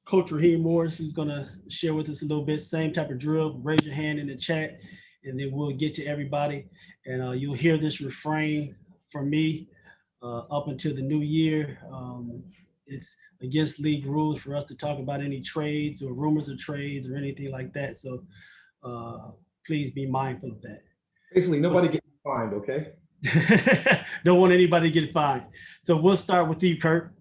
Coach Raheem Morris, who's going to share with us a little bit. Same type of drill. Raise your hand in the chat, and then we'll get to everybody. And you'll hear this refrain from me up until the new year. It's against league rules for us to talk about any trades or rumors of trades or anything like that. So please be mindful of that. Basically, nobody gets fined, okay? Don't want anybody to get fined. So we'll start with you, Kurt.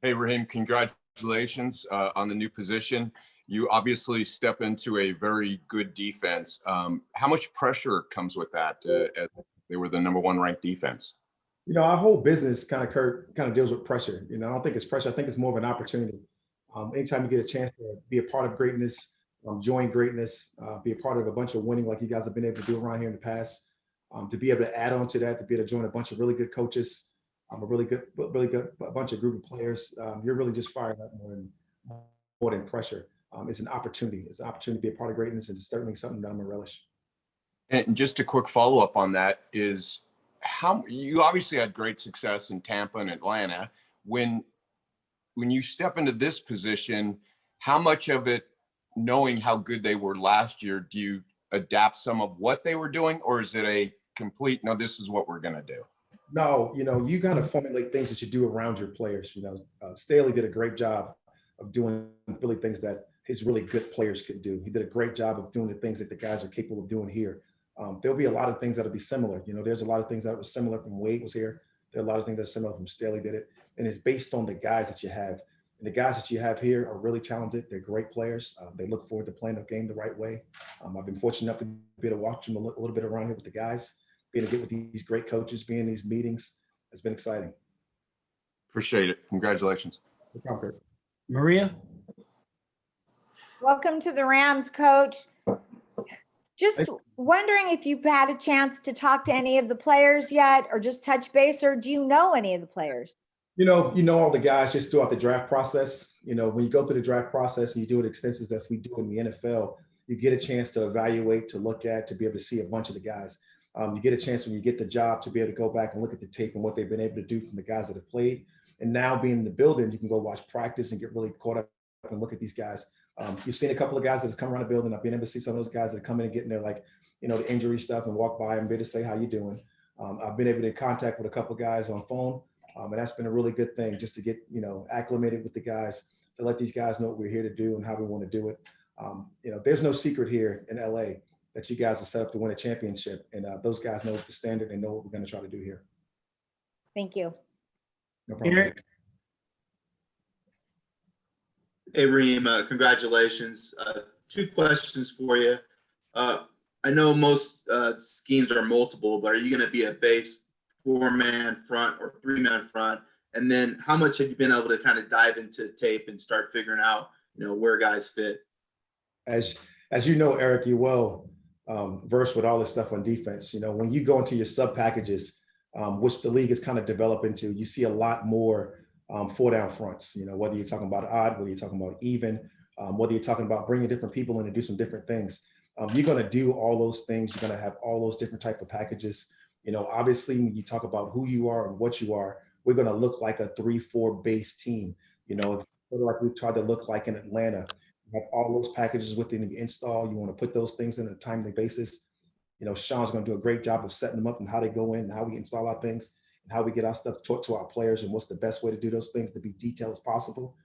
Hey, Raheem, congratulations on the new position. You obviously step into a very good defense. How much pressure comes with that? They were the #1 ranked defense. You know, our whole business Kurt, deals with pressure. You know, I don't think it's pressure. I think it's more of an opportunity. Anytime you get a chance to be a part of greatness, join greatness, be a part of a bunch of winning like you guys have been able to do around here in the past, to be able to add on to that, to be able to join a bunch of really good coaches, a really good bunch of group of players, you're really just fired up more than pressure. It's an opportunity. It's an opportunity to be a part of greatness, and it's certainly something that I'm gonna relish. And just a quick follow-up on that is how you obviously had great success in Tampa and Atlanta. When you step into this position, how much of it, knowing how good they were last year, do you adapt some of what they were doing, or is it a complete, no, this is what we're gonna do? No, you know, you gotta formulate things that you do around your players. You know, Staley did a great job of doing really things that his really good players could do. He did a great job of doing the things that the guys are capable of doing here. There'll be a lot of things that'll be similar. You know, there's a lot of things that were similar from Wade was here. There are a lot of things that are similar from Staley did it. And it's based on the guys that you have. And the guys that you have here are really talented. They're great players. They look forward to playing the game the right way. I've been fortunate enough to be able to watch them a little bit around here with the guys, being able to get with these great coaches, being in these meetings. It's been exciting. Appreciate it. Congratulations. No problem, Kurt. Maria? Welcome to the Rams, Coach. Just wondering if you've had a chance to talk to any of the players yet, or just touch base, or do you know any of the players? You know all the guys just throughout the draft process. You know, when you go through the draft process and you do it extensive as we do in the NFL, you get a chance to evaluate, to look at, to be able to see a bunch of the guys. You get a chance when you get the job to be able to go back and look at the tape and what they've been able to do from the guys that have played. And now being in the building, you can go watch practice and get really caught up and look at these guys. You've seen a couple of guys that have come around the building. I've been able to see some of those guys that come in and get in there, like, you know, the injury stuff and walk by and be able to say, how you doing? I've been able to contact with a couple of guys on phone. And that's been a really good thing, just to get, you know, acclimated with the guys, to let these guys know what we're here to do and how we want to do it. You know, there's no secret here in LA that you guys are set up to win a championship. And those guys know the standard and know what we're going to try to do here. Thank you. No problem. Eric? Hey, Raheem, congratulations. 2 questions for you. I know most schemes are multiple, but are you going to be a base 4-man front or 3-man front? And then how much have you been able to kind of dive into tape and start figuring out, you know, where guys fit? As you know, Eric, you're well versed with all this stuff on defense. You know, when you go into your sub packages, which the league has kind of developed into, you see a lot more 4-down fronts. You know, whether you're talking about odd, whether you're talking about even, whether you're talking about bringing different people in to do some different things. You're going to do all those things. You're going to have all those different type of packages. You know, obviously, when you talk about who you are and what you are, we're going to look like a 3-4 base team. You know, it's sort of like we tried to look like in Atlanta. You have all those packages within the install. You want to put those things in on a timely basis. You know, Sean's going to do a great job of setting them up and how they go in and how we install our things and how we get our stuff taught to our players and what's the best way to do those things to be detailed as possible.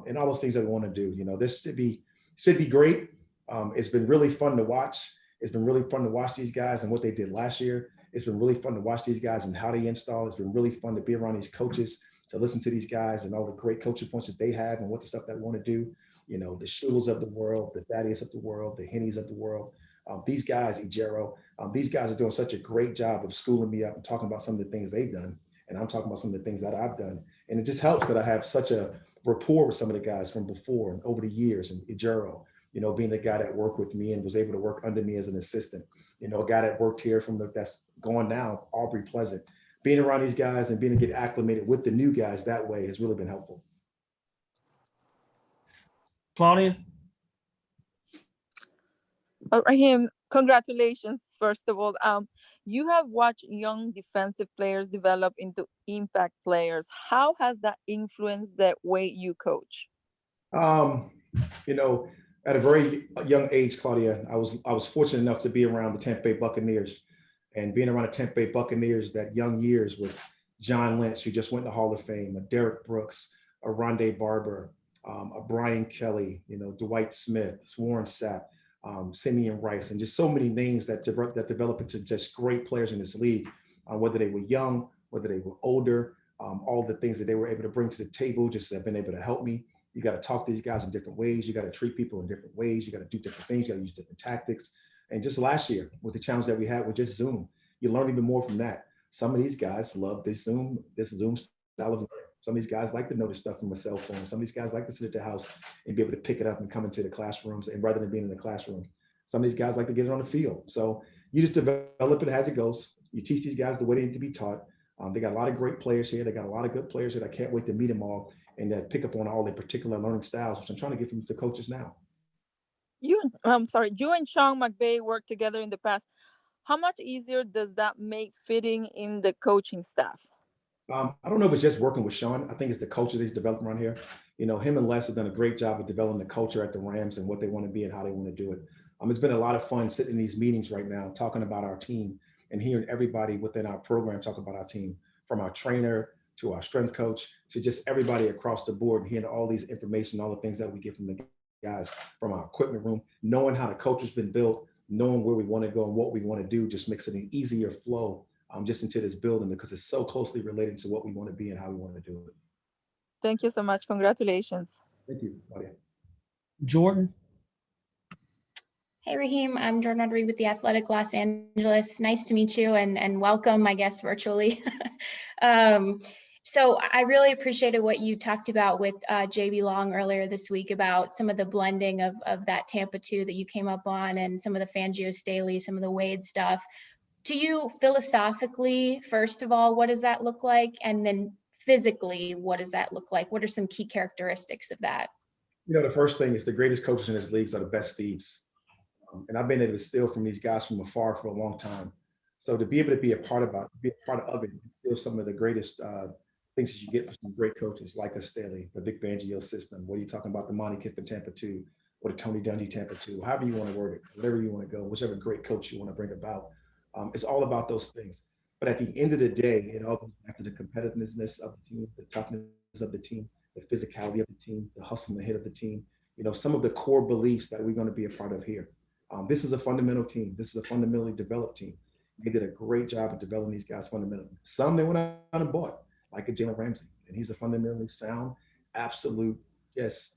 And all those things that we want to do. You know, this should be great. It's been really fun to watch. It's been really fun to watch these guys and what they did last year. It's been really fun to watch these guys and how they install. It's been really fun to be around these coaches, to listen to these guys and all the great coaching points that they have and what the stuff that we want to do. You know, the Schulers of the world, the Thaddeus of the world, the Hennies of the world. These guys, Ejero, these guys are doing such a great job of schooling me up and talking about some of the things they've done. And I'm talking about some of the things that I've done. And it just helps that I have such a rapport with some of the guys from before and over the years. And Ejero, you know, being the guy that worked with me and was able to work under me as an assistant. You know, a guy that worked here that's gone now, Aubrey Pleasant. Being around these guys and being to get acclimated with the new guys that way has really been helpful. Claudia? Raheem, congratulations, first of all. You have watched young defensive players develop into impact players. How has that influenced the way you coach? Um, you know, at a very young age, Claudia, I was fortunate enough to be around the Tampa Bay Buccaneers, and being around the Tampa Bay Buccaneers that young years with John Lynch, who just went to Hall of Fame, a Derek Brooks, a Rondé Barber, a Brian Kelly, Dwight Smith, Warren Sapp, Simeon Rice, and just so many names that develop into just great players in this league, whether they were young, whether they were older, all the things that they were able to bring to the table just have been able to help me. You got to talk to these guys in different ways. You got to treat people in different ways. You got to do different things. You got to use different tactics. And just last year, with the challenge that we had with just Zoom, you learn even more from that. Some of these guys love this Zoom style of learning. Some of these guys like to know this stuff from a cell phone. Some of these guys like to sit at the house and be able to pick it up and come into the classrooms, and rather than being in the classroom. Some of these guys like to get it on the field. So you just develop it as it goes. You teach these guys the way they need to be taught. They got a lot of great players here. They got a lot of good players that I can't wait to meet them all and that pick up on all their particular learning styles, which I'm trying to get from the coaches now. You and Sean McVay worked together in the past. How much easier does that make fitting in the coaching staff? I don't know if it's just working with Sean. I think it's the culture that he's developed around here. Him and Les have done a great job of developing the culture at the Rams and what they want to be and how they want to do it. It's been a lot of fun sitting in these meetings right now, talking about our team and hearing everybody within our program talk about our team, from our trainer to our strength coach to just everybody across the board, and hearing all these information, all the things that we get from the guys from our equipment room, knowing how the culture's been built, knowing where we want to go and what we want to do just makes it an easier flow just into this building, because it's so closely related to what we want to be and how we want to do it. Thank you so much. Congratulations. Thank you, Claudia. Jordan. Hey, Raheem, I'm Jordan Rodriguez with The Athletic Los Angeles. Nice to meet you and welcome, I guess, virtually. So I really appreciated what you talked about with JB Long earlier this week about some of the blending of that Tampa 2 that you came up on and some of the Fangio Staley, some of the Wade stuff. To you, philosophically, first of all, what does that look like? And then physically, what does that look like? What are some key characteristics of that? The first thing is the greatest coaches in this league are the best thieves. And I've been able to steal from these guys from afar for a long time. So to be able to be a part of it, and steal some of the greatest things that you get from some great coaches like a Staley, the Vic Fangio system, what are you talking about, the Monty Kiffin Tampa 2, or the Tony Dungy Tampa 2, however you want to word it, whatever you want to go, whichever great coach you want to bring about. It's all about those things. But at the end of the day, it all goes back to the competitiveness of the team, the toughness of the team, the physicality of the team, the hustle and the hit of the team. Some of the core beliefs that we're going to be a part of here. This is a fundamental team. This is a fundamentally developed team. They did a great job of developing these guys fundamentally. Some they went out and bought, like a Jalen Ramsey, and he's a fundamentally sound, absolute,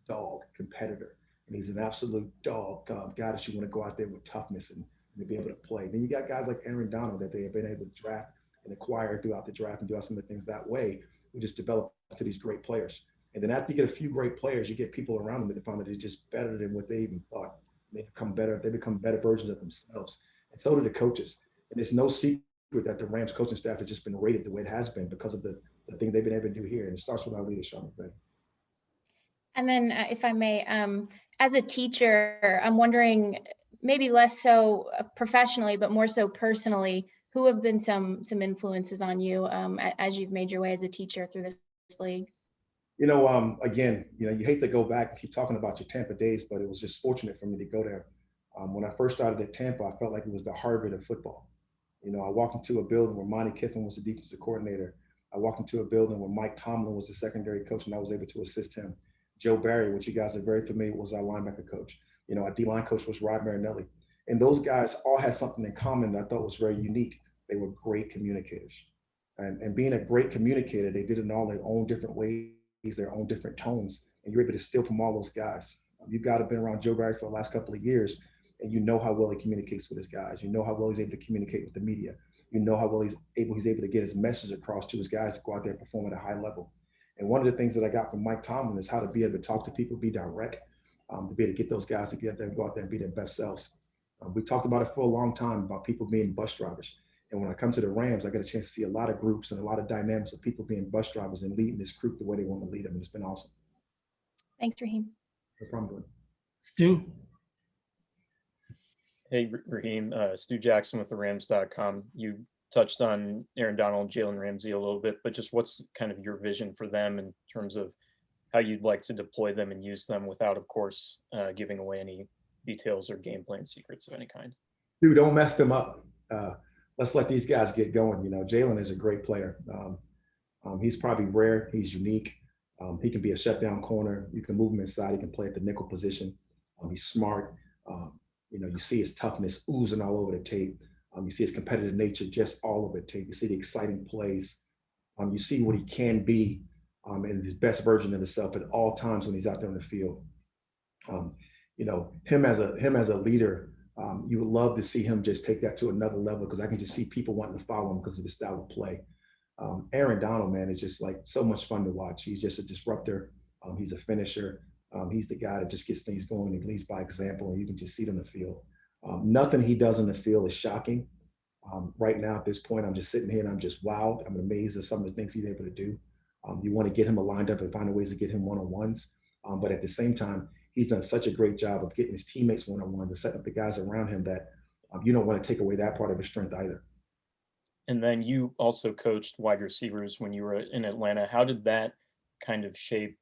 dog competitor. And he's an absolute dog guy that you want to go out there with toughness and to be able to play. Then you got guys like Aaron Donald that they have been able to draft and acquire throughout the draft and do some of the things that way. We just develop to these great players. And then after you get a few great players, you get people around them that find that they're just better than what they even thought. They become better versions of themselves. And so do the coaches. And it's no secret that the Rams coaching staff has just been rated the way it has been because of the thing they've been able to do here. And it starts with our leader, Sean McVay. And then if I may, as a teacher, I'm wondering, maybe less so professionally, but more so personally, who have been some influences on you as you've made your way as a teacher through this league? Again, you hate to go back and keep talking about your Tampa days, but it was just fortunate for me to go there. When I first started at Tampa, I felt like it was the Harvard of football. I walked into a building where Monty Kiffin was the defensive coordinator. I walked into a building where Mike Tomlin was the secondary coach, and I was able to assist him. Joe Barry, which you guys are very familiar with, was our linebacker coach. Our D-line coach was Rod Marinelli. And those guys all had something in common that I thought was very unique. They were great communicators. And being a great communicator, they did it in all their own different ways, their own different tones, and you're able to steal from all those guys. You've got to have been around Joe Barry for the last couple of years, and you know how well he communicates with his guys. You know how well he's able to communicate with the media. You know how well he's able to get his message across to his guys to go out there and perform at a high level. And one of the things that I got from Mike Tomlin is how to be able to talk to people, be direct, to be able to get those guys to get there and go out there and be their best selves. We talked about it for a long time about people being bus drivers. And when I come to the Rams, I got a chance to see a lot of groups and a lot of dynamics of people being bus drivers and leading this group the way they want to lead them. And it's been awesome. Thanks, Raheem. No problem. Stu. Hey, Raheem, Stu Jackson with the Rams.com. You touched on Aaron Donald and Jalen Ramsey a little bit, but just what's kind of your vision for them in terms of how you'd like to deploy them and use them without, of course, giving away any details or game plan secrets of any kind? Dude, don't mess them up. Let's let these guys get going. You know, Jalen is a great player. He's probably rare. He's unique. He can be a shutdown corner. You can move him inside. He can play at the nickel position. He's smart. You know, you see his toughness oozing all over the tape. You see his competitive nature just all over the tape. You see the exciting plays. You see what he can be in his best version of himself at all times when he's out there on the field. You know, him as a leader, you would love to see him just take that to another level, because I can just see people wanting to follow him because of his style of play. Aaron Donald, man, is just like so much fun to watch. He's just a disruptor. He's a finisher. He's the guy that just gets things going and leads by example, and you can just see it on the field. Nothing he does on the field is shocking. Right now, at this point, I'm just sitting here and I'm just wowed. I'm amazed at some of the things he's able to do. You want to get him lined up and find ways to get him one-on-ones. But at the same time, he's done such a great job of getting his teammates one-on-one to set up the guys around him that you don't want to take away that part of his strength either. And then you also coached wide receivers when you were in Atlanta. How did that kind of shape,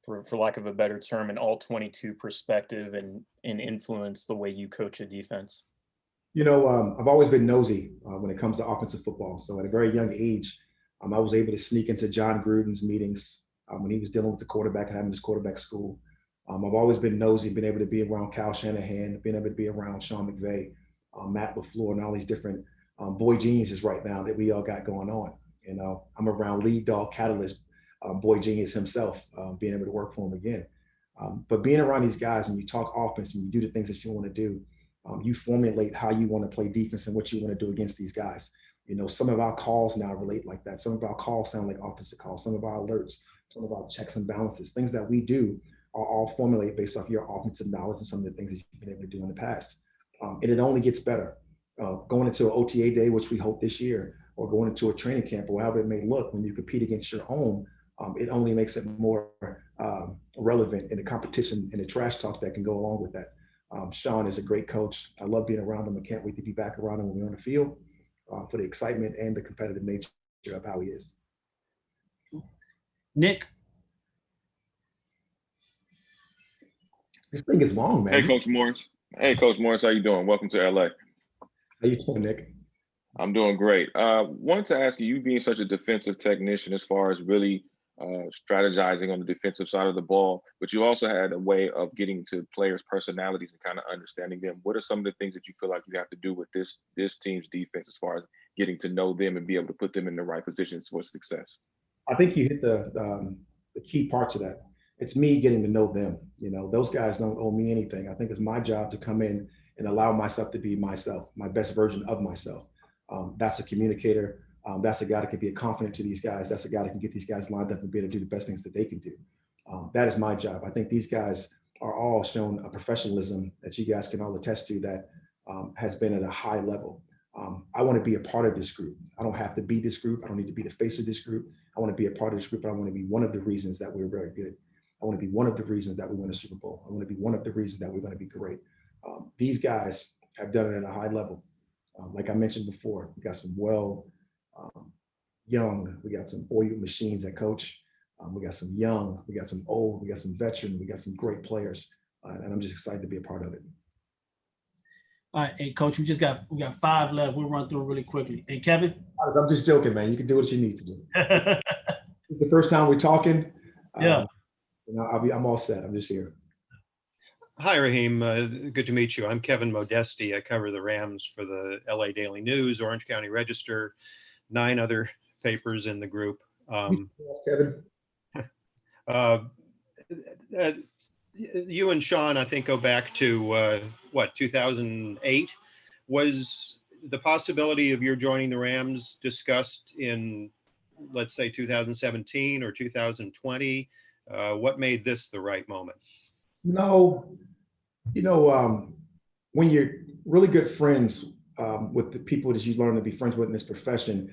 for lack of a better term, an all-22 perspective and influence the way you coach a defense? You know, I've always been nosy when it comes to offensive football. So at a very young age, I was able to sneak into John Gruden's meetings when he was dealing with the quarterback and having his quarterback school. I've always been nosy, been able to be around Kyle Shanahan, been able to be around Sean McVay, Matt LaFleur, and all these different boy geniuses right now that we all got going on. You know, I'm around lead dog catalyst, boy genius himself, being able to work for him again. But being around these guys and you talk offense and you do the things that you want to do, you formulate how you want to play defense and what you want to do against these guys. You know, some of our calls now relate like that. Some of our calls sound like offensive calls. Some of our alerts, some of our checks and balances, things that we do are all formulated based off your offensive knowledge and some of the things that you've been able to do in the past. And it only gets better. Going into an OTA day, which we hope this year, or going into a training camp, or however it may look, when you compete against your own, it only makes it more relevant in the competition and the trash talk that can go along with that. Sean is a great coach. I love being around him. I can't wait to be back around him when we're on the field for the excitement and the competitive nature of how he is. Nick. This thing is long, man. Hey, Coach Morris. Hey, Coach Morris, how you doing? Welcome to LA. How you doing, Nick? I'm doing great. Wanted to ask you being such a defensive technician as far as really strategizing on the defensive side of the ball, but you also had a way of getting to players' personalities and kind of understanding them. What are some of the things that you feel like you have to do with this team's defense as far as getting to know them and be able to put them in the right positions for success? I think you hit the key parts of that. It's me getting to know them. You know, those guys don't owe me anything. I think it's my job to come in and allow myself to be myself, my best version of myself. That's a communicator. That's a guy that can be a confidant to these guys. That's a guy that can get these guys lined up and be able to do the best things that they can do. That is my job. I think these guys are all shown a professionalism that you guys can all attest to that has been at a high level. I want to be a part of this group. I don't have to be this group. I don't need to be the face of this group. I want to be a part of this group. I want to be one of the reasons that we're very good. I want to be one of the reasons that we win a Super Bowl. I want to be one of the reasons that we're going to be great. These guys have done it at a high level. Like I mentioned before, we got some young, we got some oiled machines at coach. We got some young, we got some old, we got some veteran, we got some great players. And I'm just excited to be a part of it. All right, hey, Coach, we got 5 left. We'll run through really quickly. Hey, Kevin. I'm just joking, man. You can do what you need to do. It's the first time we're talking. Yeah. You know, I'm all set. I'm just here. Hi, Raheem. Good to meet you. I'm Kevin Modesti. I cover the Rams for the LA Daily News, Orange County Register, 9 other papers in the group. Kevin. You and Sean, I think, go back to 2008. Was the possibility of your joining the Rams discussed in, let's say, 2017 or 2020? What made this the right moment? No, you know, when you're really good friends with the people that you learn to be friends with in this profession,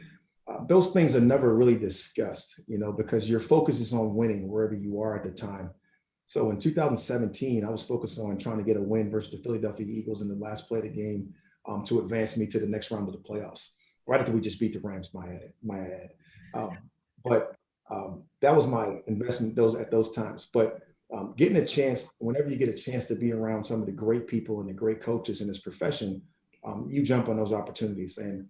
those things are never really discussed, you know, because your focus is on winning wherever you are at the time. So in 2017, I was focused on trying to get a win versus the Philadelphia Eagles in the last play of the game to advance me to the next round of the playoffs. Right after we just beat the Rams, my ad. But that was my investment at those times. But getting a chance, whenever you get a chance to be around some of the great people and the great coaches in this profession, you jump on those opportunities and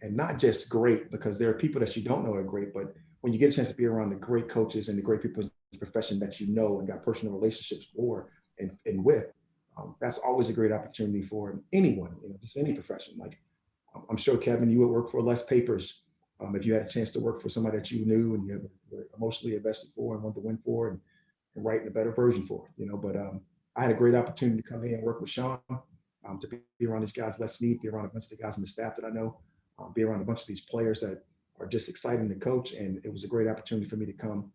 not just great, because there are people that you don't know are great, but when you get a chance to be around the great coaches and the great people in the profession that you know and got personal relationships for and with, that's always a great opportunity for anyone, just any profession. Like I'm sure, Kevin, you would work for less papers if you had a chance to work for somebody that you knew and you were emotionally invested for and wanted to win for and write a better version for, But I had a great opportunity to come in and work with Sean, to be around these guys, Les Snead, be around a bunch of the guys on the staff that I know, be around a bunch of these players that are just exciting to coach. And it was a great opportunity for me to come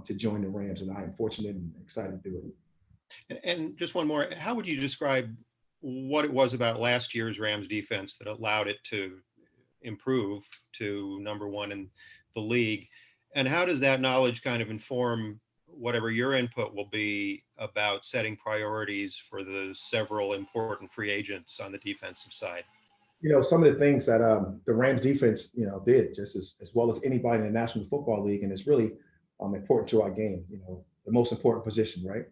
to join the Rams. And I am fortunate and excited to do it. And just one more, how would you describe what it was about last year's Rams defense that allowed it to improve to number one in the league? And how does that knowledge kind of inform whatever your input will be about setting priorities for the several important free agents on the defensive side? Some of the things that the Rams defense, did just as well as anybody in the National Football League, and it's really important to our game, the most important position, right?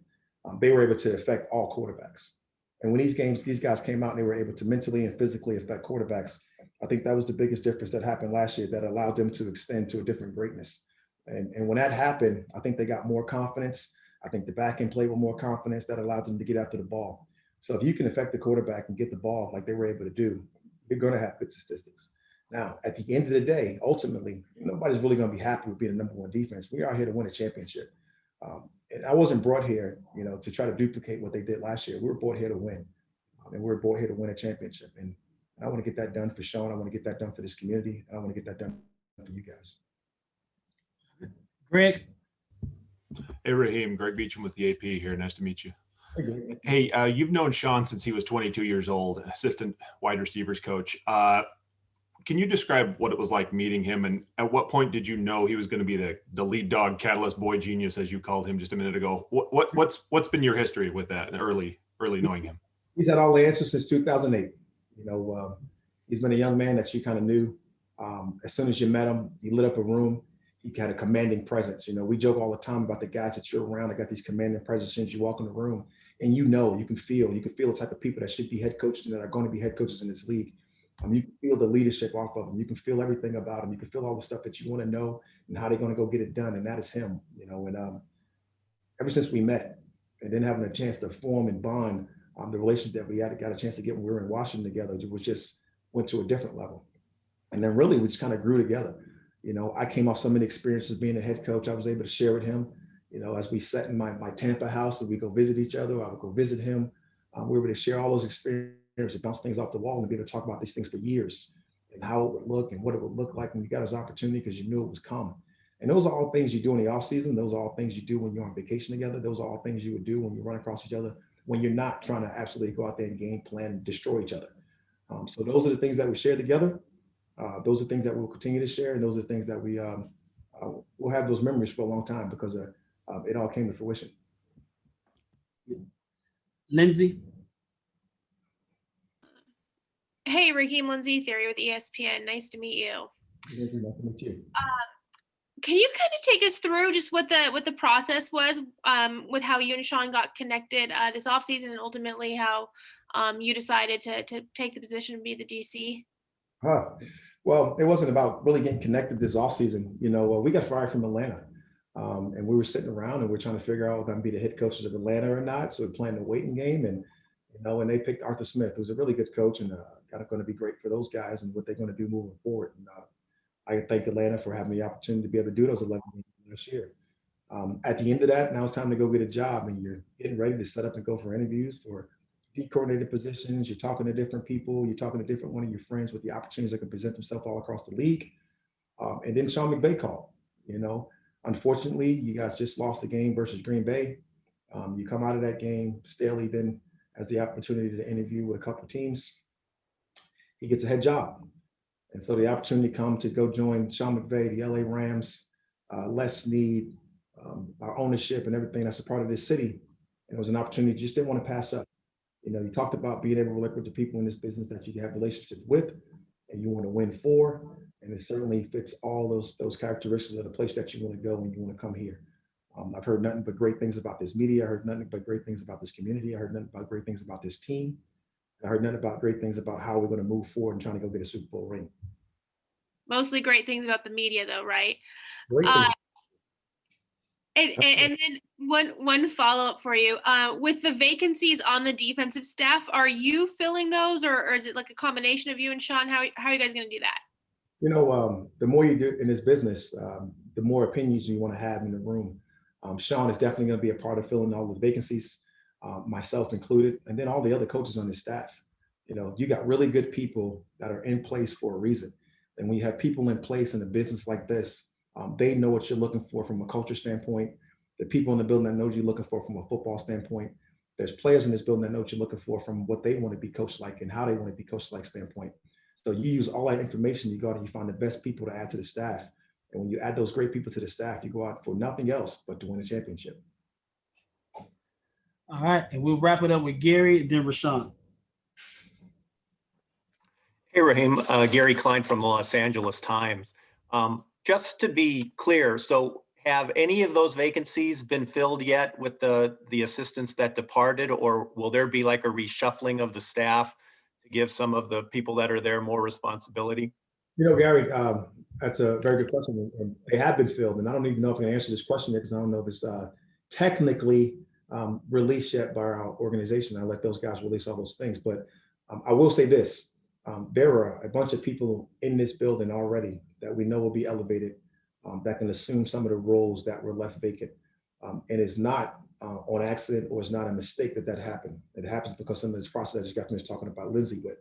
They were able to affect all quarterbacks. And when these guys came out and they were able to mentally and physically affect quarterbacks, I think that was the biggest difference that happened last year that allowed them to extend to a different greatness. And when that happened, I think they got more confidence. I think the back end played with more confidence that allowed them to get after the ball. So if you can affect the quarterback and get the ball like they were able to do, you're going to have good statistics. Now, at the end of the day, ultimately, nobody's really going to be happy with being the number one defense. We are here to win a championship. And I wasn't brought here, to try to duplicate what they did last year. We were brought here to win. And we're brought here to win a championship. And I want to get that done for Sean. I want to get that done for this community. And I want to get that done for you guys. Greg. Hey, Raheem, Greg Beecham with the AP here. Nice to meet you. Hey, Greg. Hey, you've known Sean since he was 22 years old, assistant wide receivers coach. Can you describe what it was like meeting him, and at what point did you know he was going to be the lead dog, catalyst, boy genius, as you called him just a minute ago? What's been your history with that, early knowing him? He's had all the answers since 2008. He's been a young man that you kind of knew. As soon as you met him, he lit up a room. He had a commanding presence. We joke all the time about the guys that you're around that got these commanding presences. You walk in the room and you can feel the type of people that should be head coaches and that are going to be head coaches in this league. You can feel the leadership off of them. You can feel everything about them. You can feel all the stuff that you want to know and how they're going to go get it done. And that is him, and ever since we met and then having a chance to form and bond, the relationship that we got a chance to get when we were in Washington together, which just went to a different level. And then really we just kind of grew together. I came off so many experiences being a head coach. I was able to share with him, as we sat in my Tampa house and we go visit each other, I would go visit him. We were able to share all those experiences, bounce things off the wall and be able to talk about these things for years and how it would look and what it would look like when you got his opportunity, because you knew it was coming. And those are all things you do in the off season. Those are all things you do when you're on vacation together. Those are all things you would do when you run across each other, when you're not trying to absolutely go out there and game plan and destroy each other. So those are the things that we share together. Those are things that we'll continue to share. And those are things that we'll have those memories for a long time because it all came to fruition. Lindsay. Hey, Raheem, Lindsay Theory with ESPN. Nice to meet you. Nice to meet you. Can you kind of take us through just what the process was with how you and Sean got connected this offseason and ultimately how you decided to take the position and be the DC? Well, it wasn't about really getting connected this offseason. We got fired from Atlanta and we were sitting around and we're trying to figure out if I'm going to be the head coaches of Atlanta or not. So we're playing the waiting game and they picked Arthur Smith, who's a really good coach and going to be great for those guys and what they're going to do moving forward. And I thank Atlanta for having the opportunity to be able to do those 11 games last year. At the end of that, now it's time to go get a job and you're getting ready to set up and go for interviews for D-coordinator positions. You're talking to different people. You're talking to different one of your friends with the opportunities that can present themselves all across the league. And then Sean McVay called. Unfortunately, you guys just lost the game versus Green Bay. You come out of that game. Staley then has the opportunity to interview with a couple of teams. He gets a head job. And so the opportunity come to go join Sean McVay, the LA Rams, Les Snead, our ownership and everything that's a part of this city. And it was an opportunity you just didn't want to pass up. You know, you talked about being able to work with the people in this business that you have relationships with and you want to win for. And it certainly fits all those characteristics of the place that you want to go when you want to come here. I've heard nothing but great things about this media. I heard nothing but great things about this community. I heard nothing but great things about this team. I heard nothing about great things about how we're going to move forward and trying to go get a Super Bowl ring. Mostly great things about the media, though, right? Great things. And then one follow-up for you. With the vacancies on the defensive staff, are you filling those, or is it like a combination of you and Sean? How are you guys going to do that? You know, the more you do in this business, the more opinions you want to have in the room. Sean is definitely going to be a part of filling all the vacancies, myself included, and then all the other coaches on the staff. You know, you got really good people that are in place for a reason. And when you have people in place in a business like this, they know what you're looking for from a culture standpoint. The people in the building that know what you're looking for from a football standpoint. There's players in this building that know what you're looking for from what they want to be coached like and how they want to be coached like standpoint. So you use all that information, you go out and you find the best people to add to the staff. And when you add those great people to the staff, you go out for nothing else but to win a championship. All right, and we'll wrap it up with Gary, then Rashawn. Hey, Raheem, Gary Klein from the Los Angeles Times. Just to be clear, so have any of those vacancies been filled yet with the assistants that departed, or will there be like a reshuffling of the staff to give some of the people that are there more responsibility? You know, Gary, that's a very good question. And they have been filled, and I don't even know if I can answer this question yet because I don't know if it's technically released yet by our organization. I let those guys release all those things, but I will say this. There are a bunch of people in this building already that we know will be elevated that can assume some of the roles that were left vacant. And it's not on accident or it's not a mistake that happened. It happens because some of this process you got finished talking about Lindsay with.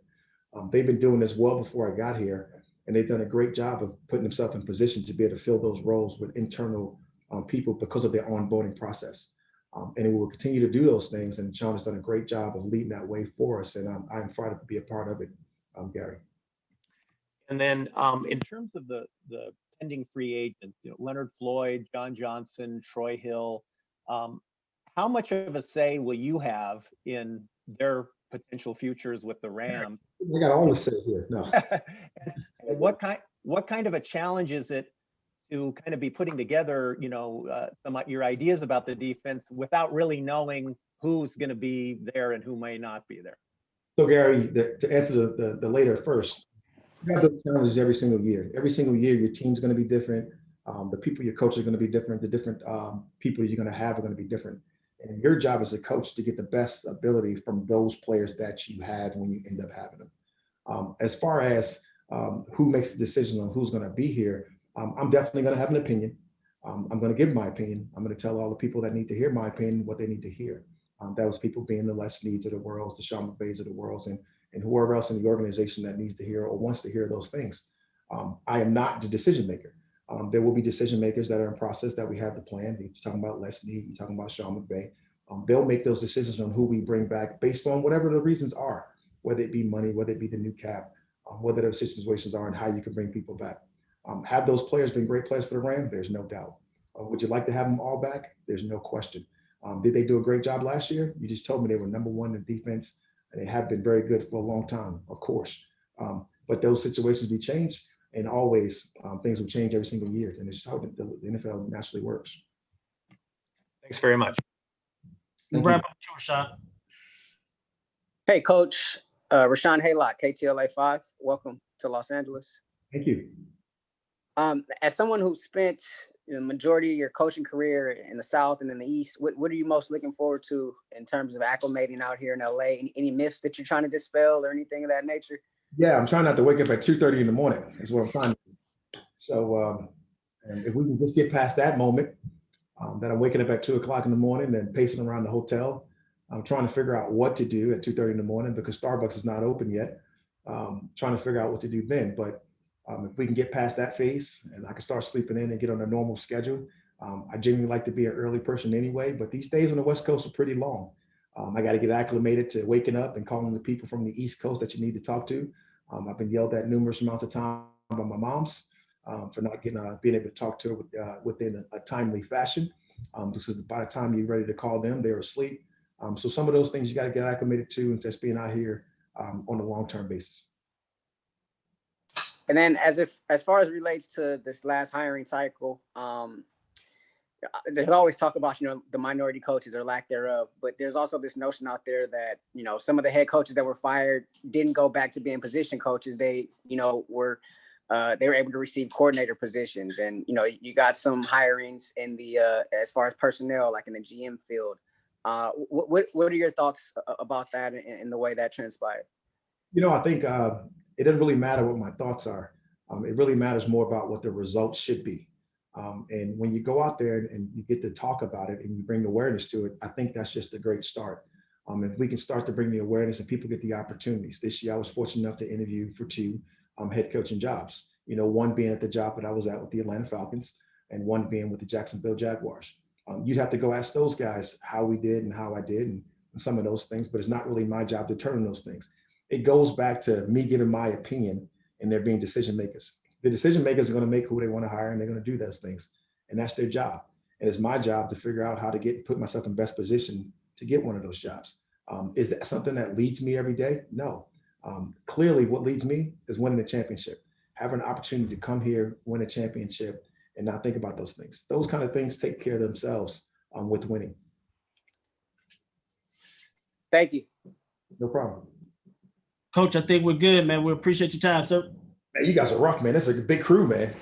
They've been doing this well before I got here, and they've done a great job of putting themselves in position to be able to fill those roles with internal people because of their onboarding process. And it will continue to do those things. And Sean has done a great job of leading that way for us. And I'm proud to be a part of it, Gary. And then in terms of the pending free agents, Leonard Floyd, John Johnson, Troy Hill, how much of a say will you have in their potential futures with the Rams? I got all the say here. No. And what kind of a challenge is it to kind of be putting together, some of your ideas about the defense without really knowing who's going to be there and who may not be there? So Gary, to answer the later first, you have those challenges every single year. Every single year, your team's going to be different. The people your coach are going to be different. The different people you're going to have are going to be different. And your job as a coach to get the best ability from those players that you have when you end up having them. As far as who makes the decision on who's going to be here, I'm definitely going to have an opinion. I'm going to give my opinion. I'm going to tell all the people that need to hear my opinion what they need to hear. Those people being the Les Sneads of the world, the Sean McVays of the world, and whoever else in the organization that needs to hear or wants to hear those things. I am not the decision maker. There will be decision makers that are in process that we have the plan. You're talking about Les Snead, you're talking about Sean McVay. They'll make those decisions on who we bring back based on whatever the reasons are, whether it be money, whether it be the new cap, whether those situations are and how you can bring people back. Have those players been great players for the Rams? There's no doubt. Would you like to have them all back? There's no question. Did they do a great job last year? You just told me they were #1 in defense, and they have been very good for a long time, of course. But those situations will change, and always things will change every single year. And it's how the NFL naturally works. Thanks very much. We'll wrap up with you, Rashawn. Hey, Coach. Rashawn Haylock, KTLA 5. Welcome to Los Angeles. Thank you. As someone who spent the majority of your coaching career in the South and in the East, what are you most looking forward to in terms of acclimating out here in LA? Any myths that you're trying to dispel or anything of that nature? Yeah, I'm trying not to wake up at 2:30 in the morning is what I'm trying to do. So and if we can just get past that moment, that I'm waking up at 2 o'clock in the morning and pacing around the hotel, I'm trying to figure out what to do at 2:30 in the morning because Starbucks is not open yet. Trying to figure out what to do then. But if we can get past that phase and I can start sleeping in and get on a normal schedule, I genuinely like to be an early person anyway, but these days on the West Coast are pretty long. I got to get acclimated to waking up and calling the people from the East Coast that you need to talk to. I've been yelled at numerous amounts of time by my moms for not being able to talk to her within a timely fashion. because by the time you're ready to call them, they're asleep. So some of those things you got to get acclimated to, and just being out here on a long-term basis. And then as far as relates to this last hiring cycle, there's always talk about, the minority coaches or lack thereof, but there's also this notion out there that, some of the head coaches that were fired didn't go back to being position coaches. They, were able to receive coordinator positions, and, you got some hirings in the, as far as personnel, like in the GM field. What are your thoughts about that and the way that transpired? I think it doesn't really matter what my thoughts are. It really matters more about what the results should be. And when you go out there and you get to talk about it and you bring awareness to it, I think that's just a great start. If we can start to bring the awareness and people get the opportunities. This year, I was fortunate enough to interview for 2 head coaching jobs, one being at the job that I was at with the Atlanta Falcons and one being with the Jacksonville Jaguars. You'd have to go ask those guys how we did and how I did and some of those things, but it's not really my job to determine those things. It goes back to me giving my opinion and there being decision makers. The decision makers are going to make who they want to hire, and they're going to do those things. And that's their job. And it's my job to figure out how to put myself in best position to get one of those jobs. Is that something that leads me every day? No. Clearly, what leads me is winning a championship, having an opportunity to come here, win a championship, and not think about those things. Those kind of things take care of themselves with winning. Thank you. No problem. Coach, I think we're good, man. We appreciate your time, sir. Man, you guys are rough, man. It's a big crew, man.